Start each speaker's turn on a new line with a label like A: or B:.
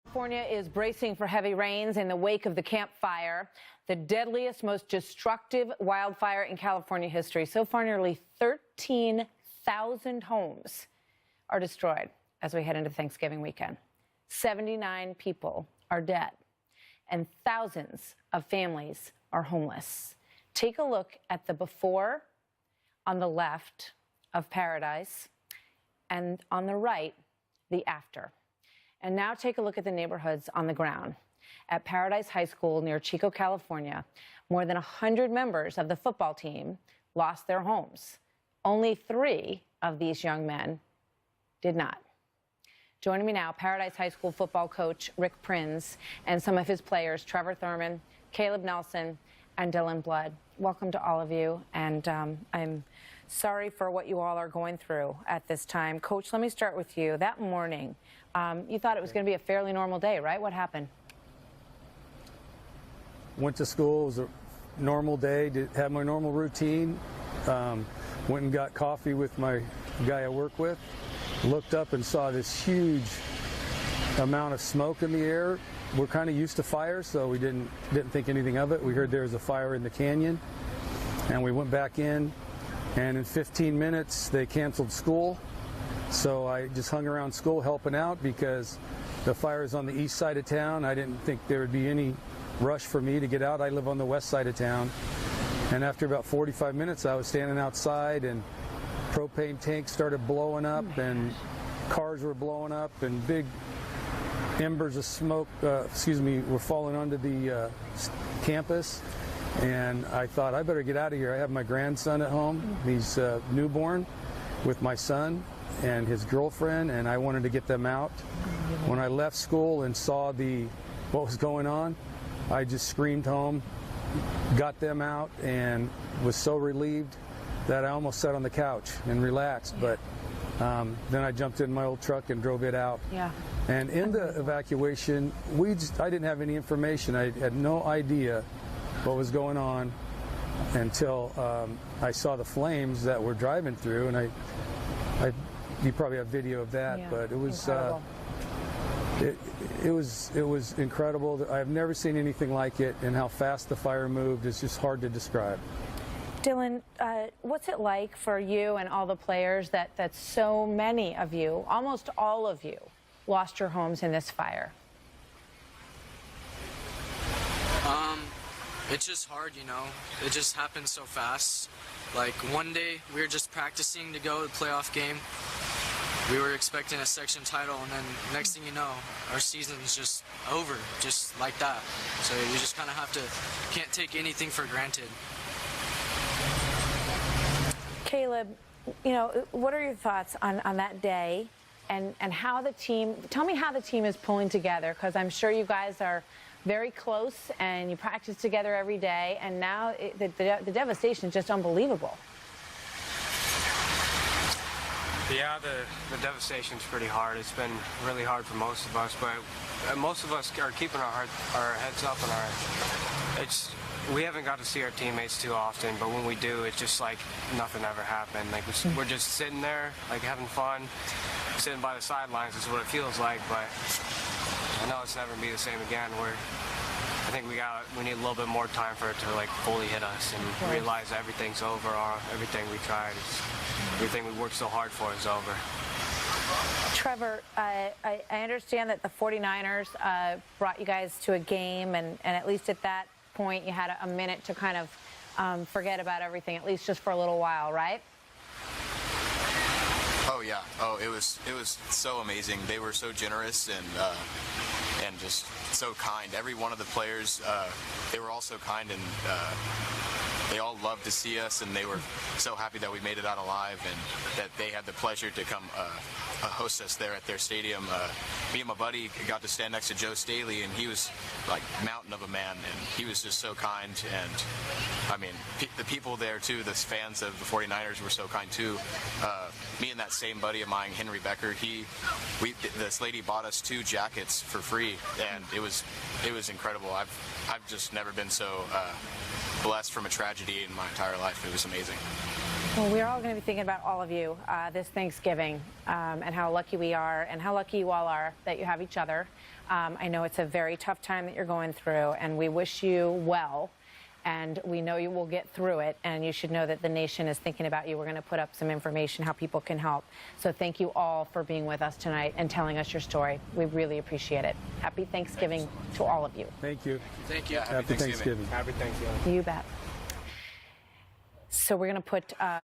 A: California is bracing for heavy rains in the wake of the Camp Fire, the deadliest, most destructive wildfire in California history. So far, nearly 13,000 homes are destroyed as we head into Thanksgiving weekend. 79 people are dead, and thousands of families are homeless. Take a look at the before on the left of Paradise, and on the right, the after. And now take a look at the neighborhoods on the ground. At Paradise High School near Chico, California, more than 100 members of the football team lost their homes. Only 3 of these young men did not. Joining me now, Paradise High School football coach Rick Prinz and some of his players, Trevor Thurman, Caleb Nelson, and Dylan Blood. Welcome to all of you, and I'm sorry for what you all are going through at this time. Coach, let me start with you. That morning, you thought it was going to be a fairly normal day, right? What happened?
B: Went to school. It was a normal day. Had my normal routine. Went and got coffee with my guy I work with. Looked up and saw this huge amount of smoke in the air. We're kind of used to fire, so we didn't think anything of it. We heard there was a fire in the canyon, and we went back in, and in 15 minutes they canceled school. So I just hung around school helping out because the fire is on the east side of town. I didn't think there would be any rush for me to get out. I live on the west side of town. And after about 45 minutes, I was standing outside, and propane tanks started blowing up, and cars were blowing up, and big embers of smoke, were falling onto the campus. And I thought, I better get out of here. I have my grandson at home. He's newborn with my son and his girlfriend, and I wanted to get them out. When I left school and saw what was going on, I just screamed home, got them out, and was so relieved that I almost sat on the couch and relaxed. But then I jumped in my old truck and drove it out.
A: Yeah.
B: And in the evacuation, I didn't have any information. I had no idea what was going on until I saw the flames that were driving through, and you probably have video of that,
A: yeah,
B: but it was
A: incredible.
B: it was incredible. I've never seen anything like it, and how fast the fire moved is just hard to describe.
A: Dylan, what's it like for you and all the players that so many of you, almost all of you, lost your homes in this fire?
C: It's just hard, you know. It just happened so fast. Like, one day we were just practicing to go to the playoff game. We were expecting a section title, and then next thing you know, our season's just over, just like that. So you just kind of can't take anything for granted.
A: Caleb, you know, what are your thoughts on that day and how the team, tell me how the team is pulling together, because I'm sure you guys are very close and you practice together every day, and now the devastation is just unbelievable.
D: Yeah, the devastation's pretty hard. It's been really hard for most of us, but most of us are keeping our heads up, and we haven't got to see our teammates too often, but when we do, it's just like nothing ever happened. Like, we're just sitting there, like, having fun, sitting by the sidelines is what it feels like, but I know it's never gonna be the same again. I think we need a little bit more time for it to, like, fully hit us and realize everything's over, or everything we tried, everything we worked so hard for is over.
A: Trevor, I understand that the 49ers brought you guys to a game, and at least at that point you had a minute to kind of forget about everything, at least just for a little while, right?
E: Oh yeah. Oh, it was so amazing. They were so generous and just so kind. Every one of the players, they were all so kind, and they all loved to see us, and they were so happy that we made it out alive, and that they had the pleasure to come host us there at their stadium. Me and my buddy got to stand next to Joe Staley, and he was like a mountain of a man, and he was just so kind. And I mean, the people there too, the fans of the 49ers were so kind too. Me and that same buddy of mine, Henry Becker, this lady bought us 2 jackets for free, and it was incredible. I've just never been so blessed from a tragedy in my entire life. It was amazing.
A: Well, we're all going to be thinking about all of you this Thanksgiving and how lucky we are and how lucky you all are that you have each other. I know it's a very tough time that you're going through, and we wish you well. And we know you will get through it, and you should know that the nation is thinking about you. We're going to put up some information how people can help. So thank you all for being with us tonight and telling us your story. We really appreciate it. Happy Thanksgiving to all of you.
B: Thank you.
C: Thank you.
B: Happy Thanksgiving.
D: Happy Thanksgiving.
A: You bet. So we're going to put...